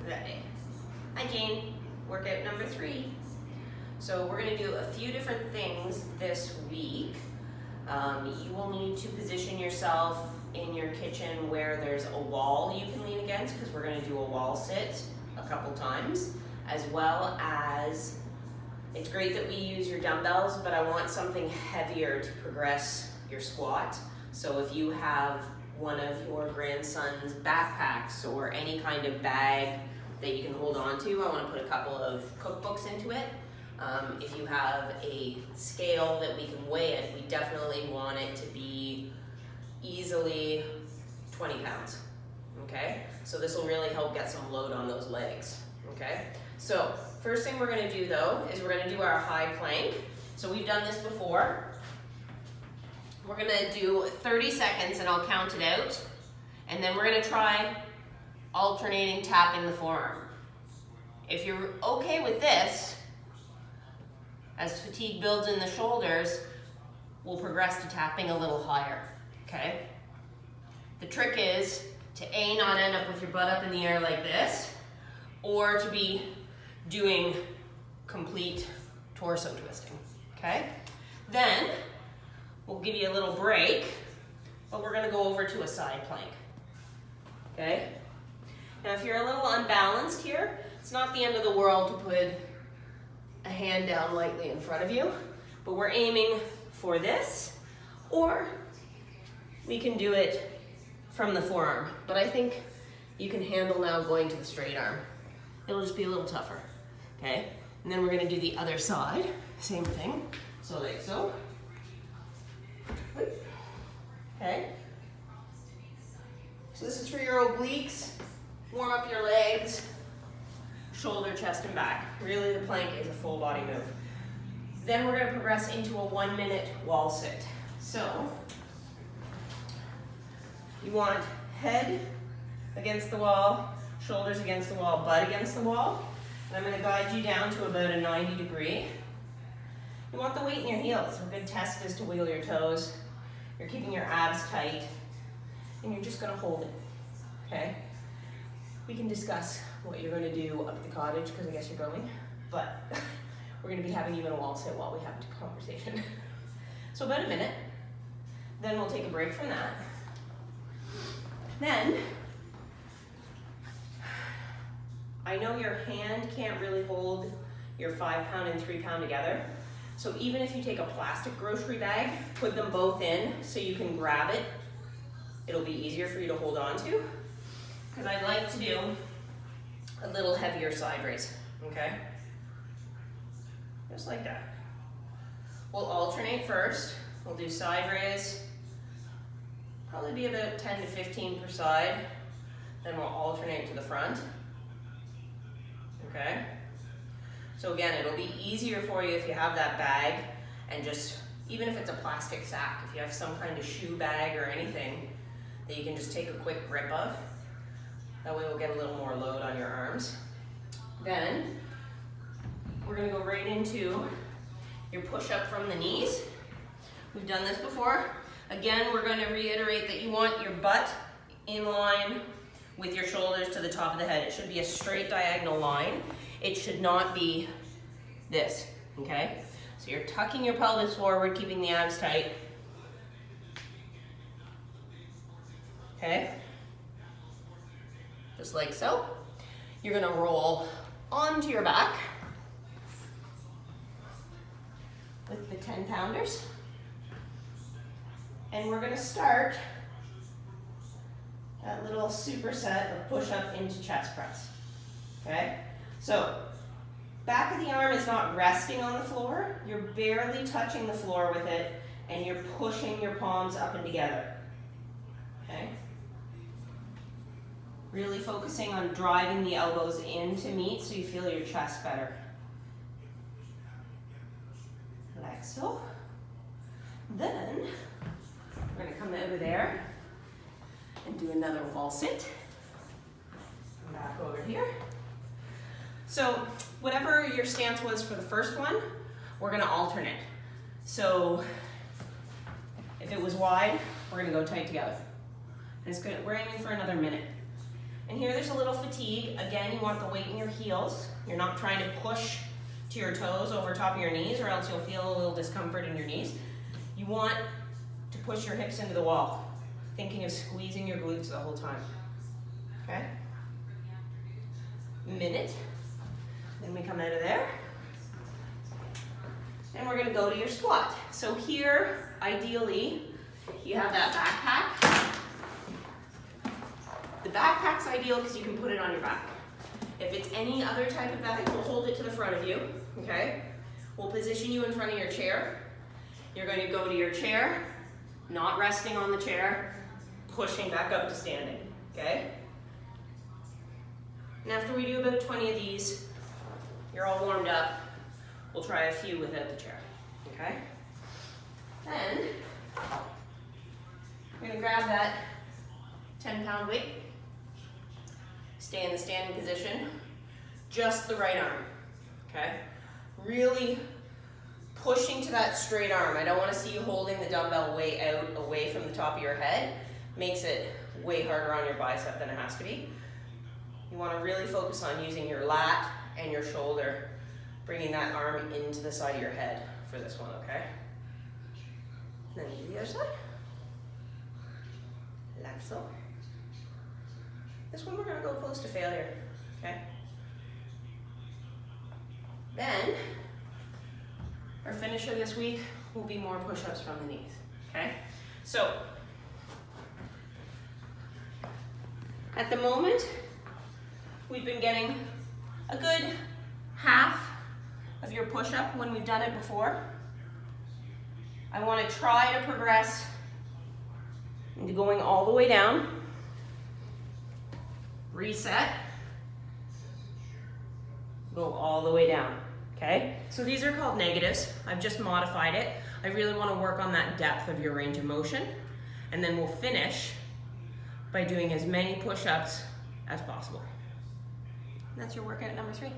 day. Hi Jane, workout number 3. So we're going to do a few different things this week. You will need to position yourself in your kitchen where there's a wall you can lean against, because we're going to do a wall sit a couple times, as well as it's great that we use your dumbbells, but I want something heavier to progress your squat. So if you have one of your grandson's backpacks or any kind of bag that you can hold on to, I want to put a couple of cookbooks into it. If you have a scale that we can weigh it, we definitely want it to be easily 20 pounds, okay? So this will really help get some load on those legs, okay? So first thing we're gonna do though, is we're gonna do our high plank. So we've done this before. We're gonna do 30 seconds and I'll count it out. And then we're gonna try alternating tapping the forearm. If you're okay with this, as fatigue builds in the shoulders, we'll progress to tapping a little higher, okay? The trick is to A, not end up with your butt up in the air like this, or to be doing complete torso twisting, okay? Then, we'll give you a little break, but we're gonna go over to a side plank, okay? Now if you're a little unbalanced here, it's not the end of the world to put a hand down lightly in front of you, but we're aiming for this, or we can do it from the forearm. But I think you can handle now going to the straight arm. It'll just be a little tougher, okay? And then we're gonna do the other side, same thing. So like so, okay? So this is for your obliques, warm up your legs, shoulder, chest, and back. Really, the plank is a full body move. Then we're gonna progress into a 1-minute wall sit. So, you want head against the wall, shoulders against the wall, butt against the wall. And I'm gonna guide you down to about a 90 degree. You want the weight in your heels. A good test is to wiggle your toes. You're keeping your abs tight, and you're just gonna hold it, okay? We can discuss what you're gonna do up at the cottage, because I guess you're going, but we're gonna be having even a wall sit while we have a conversation. So about a minute, then we'll take a break from that. Then, I know your hand can't really hold your 5-pound and 3-pound together, so even if you take a plastic grocery bag, put them both in so you can grab it. It'll be easier for you to hold on to, because I like to do a little heavier side raise, okay? Just like that. We'll alternate first. We'll do side raise, probably be about 10 to 15 per side. Then we'll alternate to the front, okay? So again, it'll be easier for you if you have that bag, and just, even if it's a plastic sack, if you have some kind of shoe bag or anything that you can just take a quick grip of. That way we'll get a little more load on your arms. Then, we're gonna go right into your push-up from the knees. We've done this before. Again, we're gonna reiterate that you want your butt in line with your shoulders to the top of the head. It should be a straight diagonal line. It should not be this, okay? So you're tucking your pelvis forward, keeping the abs tight. Okay? Just like so. You're gonna roll onto your back with the 10-pounders. And we're gonna start that little superset of push-up into chest press, okay? So, back of the arm is not resting on the floor. You're barely touching the floor with it, and you're pushing your palms up and together, okay? Really focusing on driving the elbows in to meet so you feel your chest better. Like so. Then, we're gonna come out of there and do another wall sit. Come back over here. So, whatever your stance was for the first one, we're gonna alternate. So, if it was wide, we're gonna go tight together. And it's good. We're aiming for another minute. And here there's a little fatigue. Again, you want the weight in your heels. You're not trying to push to your toes over top of your knees, or else you'll feel a little discomfort in your knees. You want to push your hips into the wall, thinking of squeezing your glutes the whole time. Okay? Minute. Then we come out of there. And we're gonna go to your squat. So here, ideally, you have that backpack. The backpack's ideal because you can put it on your back. If it's any other type of bag, we'll hold it to the front of you, okay? We'll position you in front of your chair. You're going to go to your chair, not resting on the chair, pushing back up to standing, okay? And after we do about 20 of these, you're all warmed up. We'll try a few without the chair, okay? Then, we're gonna grab that 10-pound weight, stay in the standing position, just the right arm, okay? Really pushing to that straight arm. I don't wanna see you holding the dumbbell way out, away from the top of your head. Makes it way harder on your bicep than it has to be. You wanna really focus on using your lat and your shoulder, bringing that arm into the side of your head for this one, okay? And then do the other side. Like so. This one we're gonna go close to failure, okay? Then, our finisher this week will be more push-ups from the knees, okay? So, at the moment, we've been getting a good half of your push-up when we've done it before. I want to try to progress into going all the way down. Reset. Go all the way down, okay? So these are called negatives. I've just modified it. I really want to work on that depth of your range of motion. And then we'll finish by doing as many push-ups as possible. And that's your workout number 3.